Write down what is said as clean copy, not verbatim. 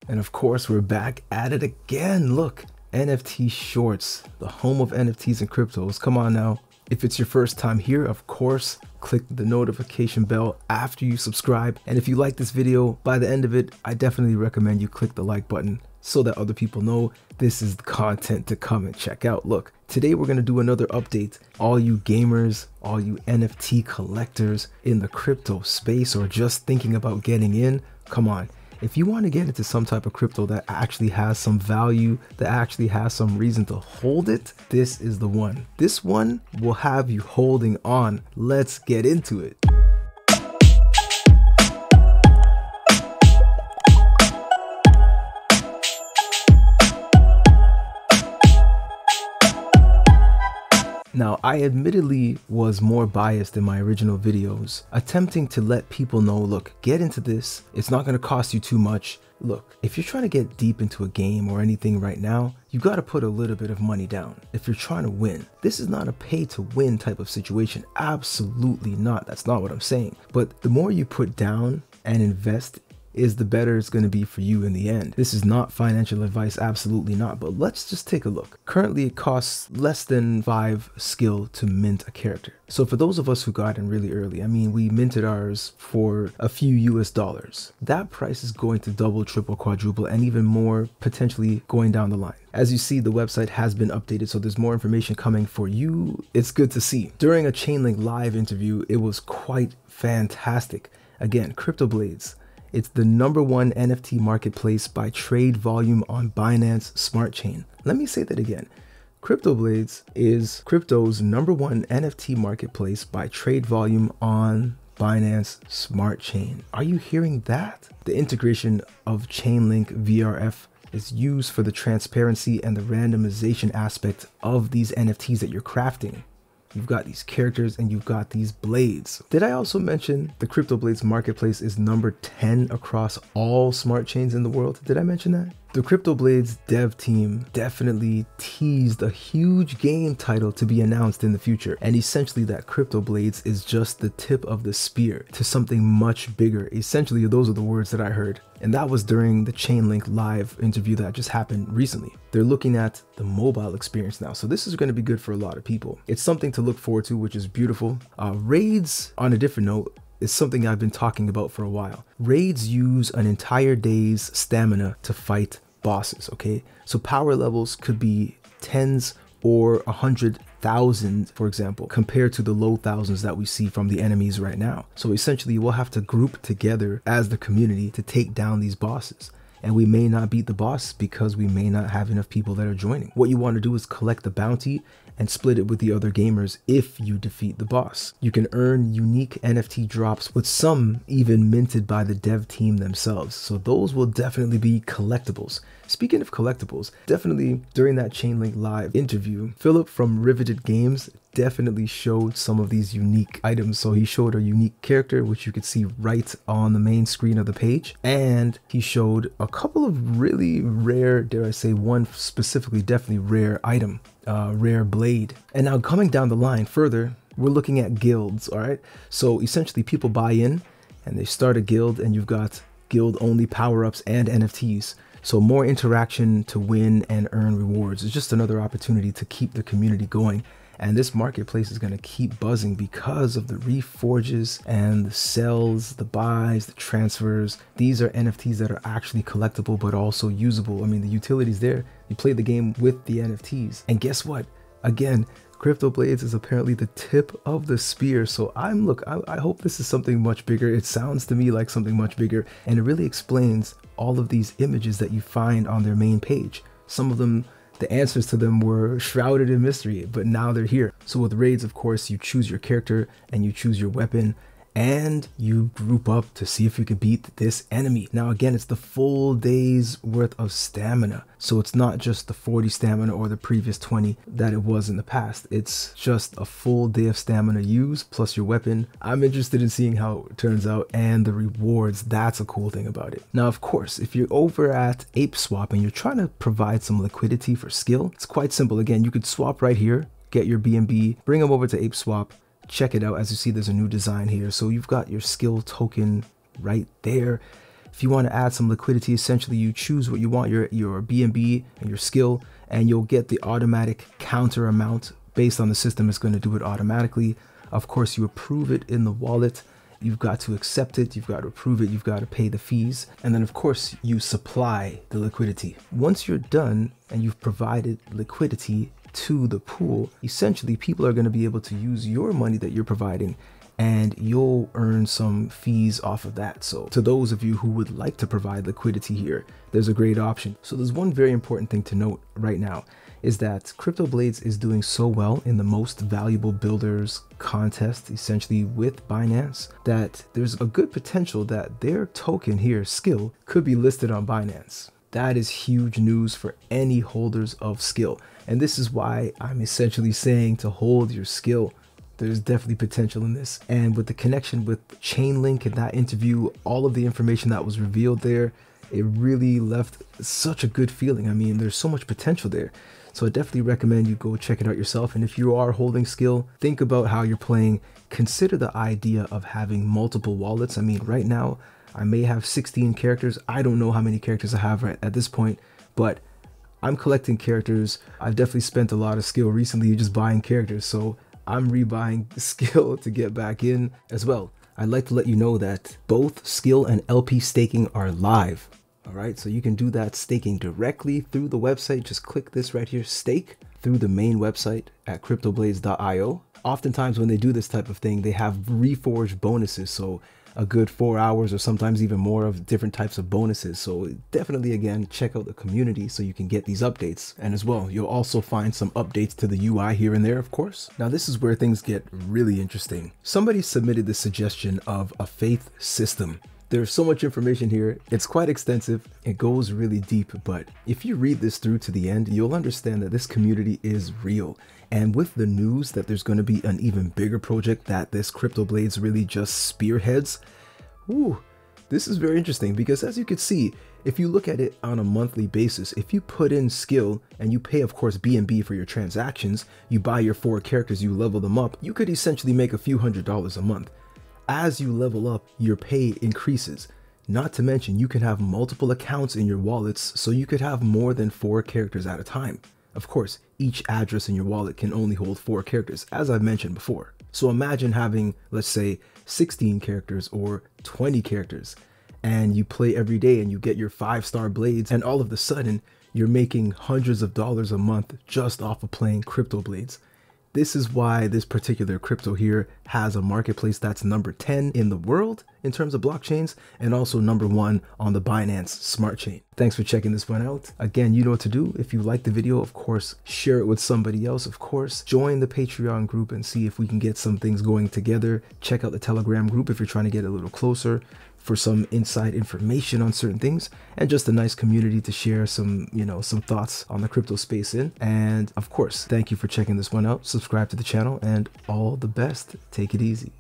And of course, we're back at it again. Look, NFT Shorts, the home of NFTs and cryptos. Come on now. If it's your first time here, of course, click the notification bell after you subscribe. And if you like this video, by the end of it, I definitely recommend you click the like button so that other people know this is the content to come and check out. Look, today we're going to do another update. All you gamers, all you NFT collectors in the crypto space, or just thinking about getting in, come on. If you want to get into some type of crypto that actually has some value, that actually has some reason to hold it, this is the one. This one will have you holding on. Let's get into it. Now, I admittedly was more biased in my original videos, attempting to let people know, look, get into this. It's not going to cost you too much. Look, if you're trying to get deep into a game or anything right now, you got to put a little bit of money down. If you're trying to win, this is not a pay to win type of situation. Absolutely not. That's not what I'm saying. But the more you put down and invest is the better it's going to be for you in the end. This is not financial advice, absolutely not, but let's just take a look. Currently, it costs less than 5 skill to mint a character. So for those of us who got in really early, I mean, we minted ours for a few US dollars. That price is going to double, triple, quadruple, and even more potentially going down the line. As you see, the website has been updated, so there's more information coming for you. It's good to see. During a Chainlink live interview, it was quite fantastic. Again, CryptoBlades. It's the #1 NFT marketplace by trade volume on Binance Smart Chain. Let me say that again. CryptoBlades is crypto's #1 NFT marketplace by trade volume on Binance Smart Chain. Are you hearing that? The integration of Chainlink VRF is used for the transparency and the randomization aspect of these NFTs that you're crafting. You've got these characters and you've got these blades. Did I also mention the CryptoBlades marketplace is number 10 across all smart chains in the world? Did I mention that? The CryptoBlades dev team definitely teased a huge game title to be announced in the future. And essentially that CryptoBlades is just the tip of the spear to something much bigger. Essentially, those are the words that I heard. And that was during the Chainlink live interview that just happened recently. They're looking at the mobile experience now. So this is going to be good for a lot of people. It's something to look forward to, which is beautiful. Raids, on a different note, is something I've been talking about for a while. Raids use an entire day's stamina to fight bosses, okay? So power levels could be tens or 100,000, for example, compared to the low thousands that we see from the enemies right now. So essentially, we'll have to group together as the community to take down these bosses. And we may not beat the boss because we may not have enough people that are joining. What you want to do is collect the bounty and split it with the other gamers if you defeat the boss. You can earn unique NFT drops, with some even minted by the dev team themselves. So those will definitely be collectibles. Speaking of collectibles, definitely during that Chainlink live interview, Philip from Riveted Games definitely showed some of these unique items. So he showed a unique character, which you could see right on the main screen of the page. And he showed a couple of really rare, dare I say one specifically definitely rare item, rare blade. And now coming down the line further, we're looking at guilds, all right? So essentially people buy in and they start a guild, and you've got guild only power-ups and NFTs. So more interaction to win and earn rewards. It's just another opportunity to keep the community going. And this marketplace is going to keep buzzing because of the reforges and the sells, the buys, the transfers. These are NFTs that are actually collectible, but also usable. I mean, the utility's there. You play the game with the NFTs. And guess what? Again, CryptoBlades is apparently the tip of the spear. So I hope this is something much bigger. It sounds to me like something much bigger. And it really explains all of these images that you find on their main page. Some of them, the answers to them were shrouded in mystery, but now they're here. So with raids, of course, you choose your character and you choose your weapon, and you group up to see if you can beat this enemy. Now again, it's the full day's worth of stamina. So it's not just the 40 stamina or the previous 20 that it was in the past. It's just a full day of stamina used plus your weapon. I'm interested in seeing how it turns out, and the rewards. That's a cool thing about it. Now, of course, if you're over at ApeSwap and you're trying to provide some liquidity for skill, it's quite simple. Again, you could swap right here, get your BNB, bring them over to ApeSwap. Check it out. As you see, there's a new design here. So you've got your skill token right there. If you want to add some liquidity, essentially you choose what you want, your BNB and your skill, and you'll get the automatic counter amount based on the system. It's going to do it automatically. Of course, you approve it in the wallet. You've got to accept it, you've got to approve it, you've got to pay the fees, and then of course you supply the liquidity. Once you're done and you've provided liquidity to the pool, essentially people are going to be able to use your money that you're providing, and you'll earn some fees off of that. So to those of you who would like to provide liquidity here, there's a great option. So there's one very important thing to note right now, is that CryptoBlades is doing so well in the most valuable builders contest, essentially with Binance, that there's a good potential that their token here, Skill, could be listed on Binance. That is huge news for any holders of Skill. And this is why I'm essentially saying to hold your Skill. There's definitely potential in this. And with the connection with Chainlink and that interview, all of the information that was revealed there, it really left such a good feeling. I mean, there's so much potential there. So I definitely recommend you go check it out yourself. And if you are holding Skill, think about how you're playing. Consider the idea of having multiple wallets. I mean, right now, I may have 16 characters. I don't know how many characters I have right at this point, but I'm collecting characters. I've definitely spent a lot of Skill recently just buying characters. So I'm rebuying Skill to get back in as well. I'd like to let you know that both Skill and LP staking are live. All right, so you can do that staking directly through the website. Just click this right here, stake, through the main website at CryptoBlades.io. Oftentimes when they do this type of thing, they have reforged bonuses. So a good 4 hours or sometimes even more of different types of bonuses. So definitely, again, check out the community so you can get these updates. And as well, you'll also find some updates to the UI here and there, of course. Now, this is where things get really interesting. Somebody submitted the suggestion of a faith system. There's so much information here. It's quite extensive. It goes really deep, but if you read this through to the end, you'll understand that this community is real. And with the news that there's going to be an even bigger project that this CryptoBlades really just spearheads, this is very interesting, because as you can see, if you look at it on a monthly basis, if you put in Skill and you pay, of course, BNB for your transactions, you buy your 4 characters, you level them up, you could essentially make a few $100s a month. As you level up, your pay increases. Not to mention, you can have multiple accounts in your wallets, so you could have more than 4 characters at a time. Of course, each address in your wallet can only hold 4 characters, as I've mentioned before. So imagine having, let's say, 16 characters or 20 characters, and you play every day and you get your 5-star blades, and all of a sudden, you're making hundreds of dollars a month just off of playing CryptoBlades. This is why this particular crypto here has a marketplace that's number 10 in the world in terms of blockchains, and also number 1 on the Binance smart chain. Thanks for checking this one out. Again, you know what to do. If you like the video, of course, share it with somebody else. Of course, join the Patreon group and see if we can get some things going together. Check out the Telegram group if you're trying to get a little closer for some inside information on certain things, and just a nice community to share some, some thoughts on the crypto space in. And of course, thank you for checking this one out. Subscribe to the channel, and all the best. Take it easy.